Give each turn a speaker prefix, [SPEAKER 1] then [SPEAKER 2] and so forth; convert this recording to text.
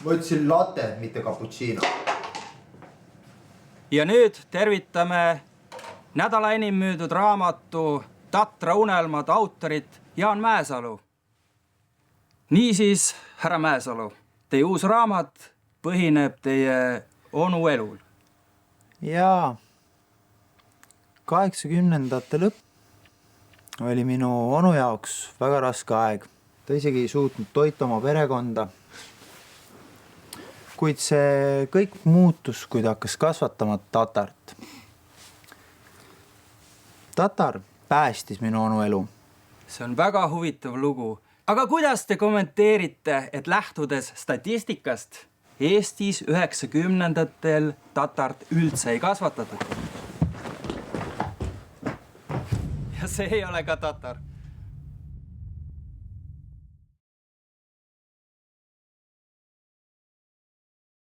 [SPEAKER 1] Ma ütlesin latte, mitte cappuccino.
[SPEAKER 2] Ja nüüd tervitame nädala enim müüdud raamatu Tatra unelmad autorit Jaan Mäesalu. Niisiis, härra Mäesalu, teie uus raamat põhineb teie onu elul.
[SPEAKER 3] Jaa, 80ndate lõpp oli minu onu jaoks väga raske aeg. Ta isegi ei suutnud toita oma perekonda. Kuid see kõik muutus, kui ta hakkas kasvatama Tatart. Tatar päästis minu onu elu.
[SPEAKER 2] See on väga huvitav lugu. Aga kuidas te kommenteerite, et lähtudes statistikast Eestis 90ndatel Tatart üldse ei kasvatatud? Ja see ei ole ka tatar.